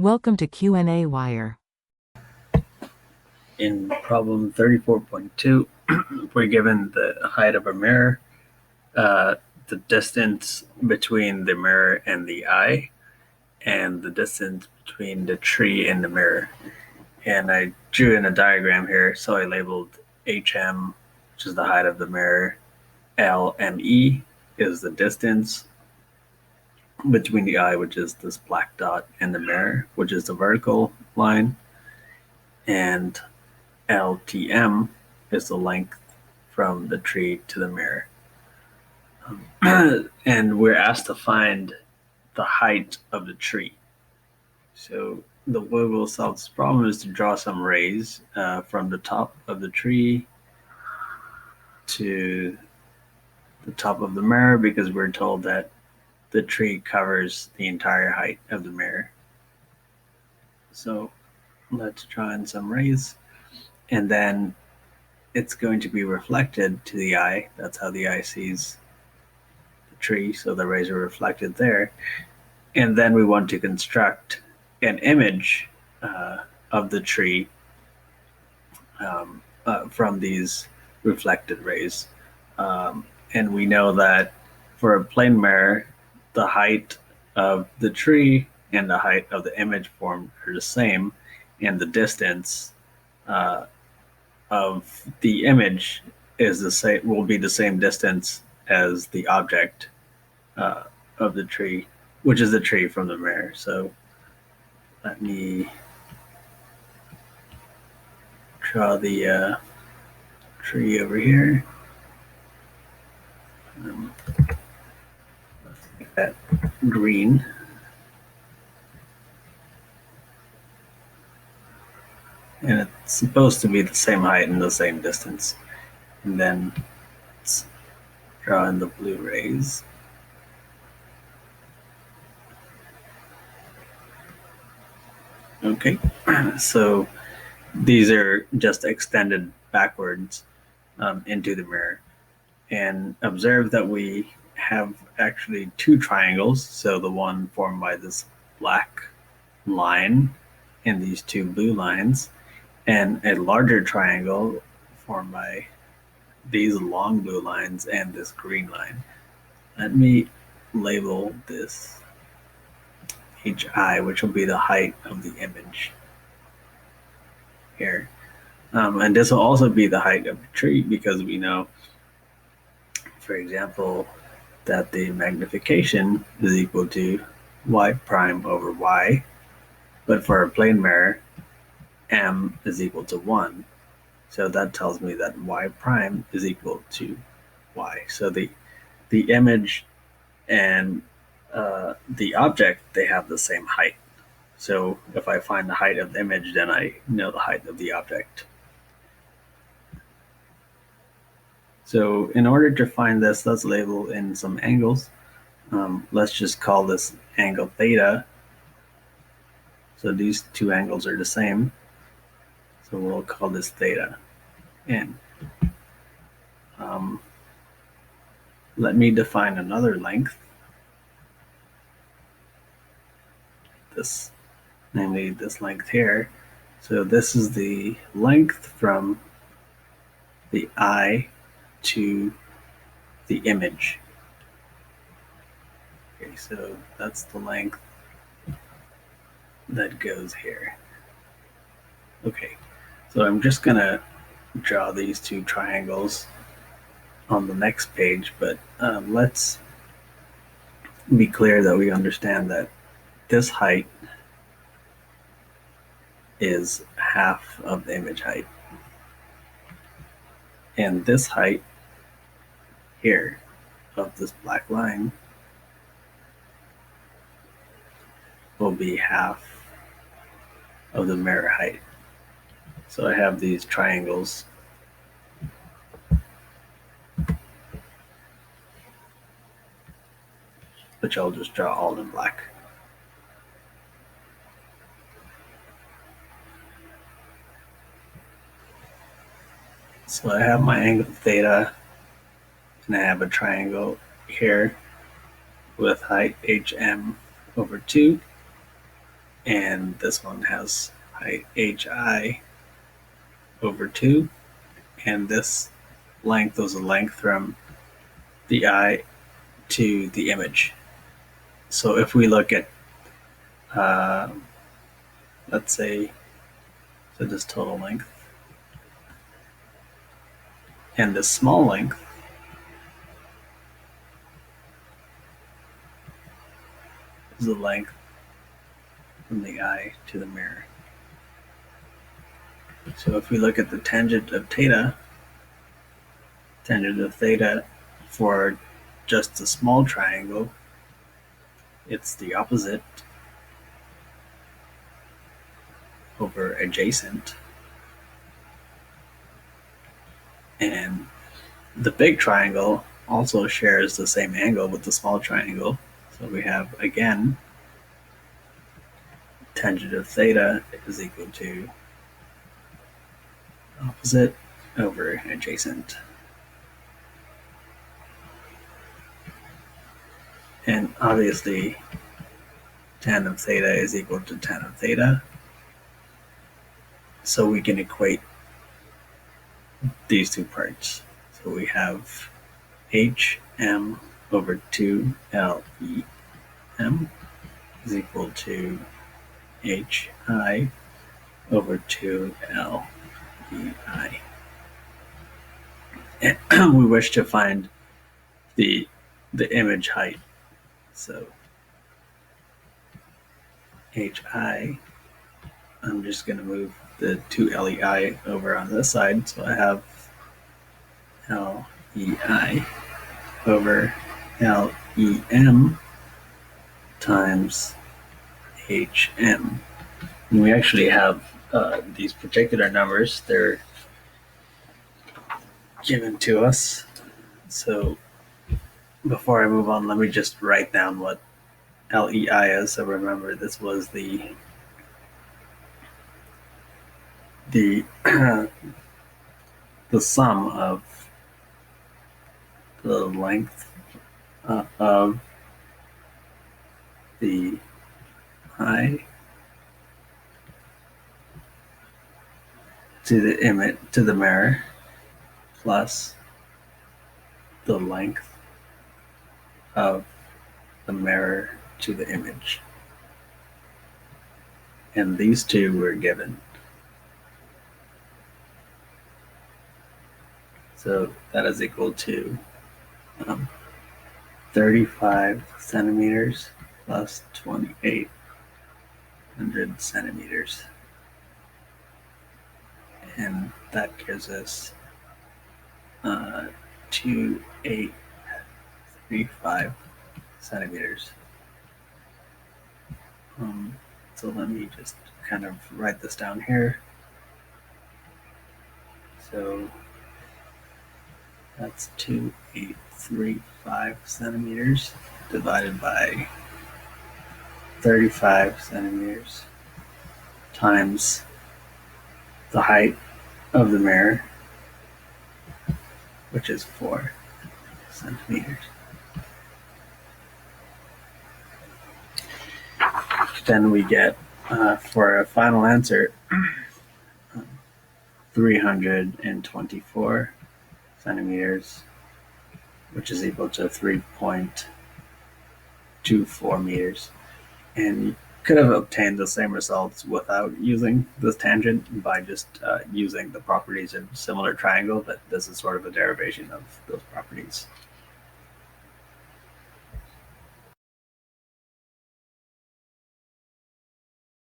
Welcome to qnawire. In problem 34.2, we're given the height of a mirror, the distance between the mirror and the eye, and the distance between the tree and the mirror. And I drew in a diagram here, so I labeled HM, which is the height of the mirror, LME is the distance between the eye, which is this black dot, and the mirror, which is the vertical line, and LTM is the length from the tree to the mirror. And we're asked to find the height of the tree. So the way we'll solve this problem is to draw some rays from the top of the tree to the top of the mirror, because we're told that the tree covers the entire height of the mirror. So let's draw in some rays, and then it's going to be reflected to the eye. That's how the eye sees the tree, so the rays are reflected there. And then we want to construct an image of the tree from these reflected rays. And we know that for a plane mirror, the height of the tree and the height of the image formed are the same, and the distance of the image is the same, will be the same distance as the object of the tree, which is the tree from the mirror. So let me draw the tree over here. Let's make that green. And it's supposed to be the same height and the same distance. And then let's draw in the blue rays. Okay, so these are just extended backwards into the mirror. And observe that we have actually two triangles. So the one formed by this black line and these two blue lines, and a larger triangle formed by these long blue lines and this green line. Let me label this HI, which will be the height of the image here. And this will also be the height of the tree, because we know, for example, that the magnification is equal to y prime over y, but for a plane mirror, m is equal to 1. So that tells me that y prime is equal to y. So the image and the object, they have the same height. So if I find the height of the image, then I know the height of the object. So in order to find this, let's label in some angles. Let's just call this angle theta. So these two angles are the same. So we'll call this theta. And let me define another length. Namely this length here. So this is the length from the eye to the image. Okay, so that's the length that goes here. Okay, so I'm just gonna draw these two triangles on the next page, but let's be clear that we understand that this height is half of the image height, and this height here of this black line will be half of the mirror height. So I have these triangles which I'll just draw all in black. So I have my angle theta, and I have a triangle here with height HM over 2. and this one has height hi over 2, and this length was a length from the eye to the image. So if we look at, let's say, so this total length, and this small length is the length from the eye to the mirror. So if we look at the tangent of theta for just a small triangle, it's the opposite over adjacent. And the big triangle also shares the same angle with the small triangle. So we have, again, tangent of theta is equal to opposite over adjacent. And obviously, tan of theta is equal to tan of theta. So we can equate these two parts. So we have hm over 2lem is equal to hi over 2lei. And we wish to find the image height. So hi, I'm just going to move the 2lei over on this side. So I have lei over lem times hm. And we actually have these particular numbers. They're given to us. So before I move on, let me just write down what LEI is. So remember, this was the the sum of the length of the eye to the image to the mirror plus the length of the mirror to the image. And these two were given. So that is equal to 35 centimeters plus 2,800 centimeters. And that gives us 2,835 centimeters. So let me just kind of write this down here. So that's 2,835 centimeters divided by 35 centimeters times the height of the mirror, which is 4 centimeters. Then we get, for a final answer, 324 centimeters, which is equal to 3.24 meters. And you could have obtained the same results without using this tangent by just using the properties of similar triangle, but this is sort of a derivation of those properties.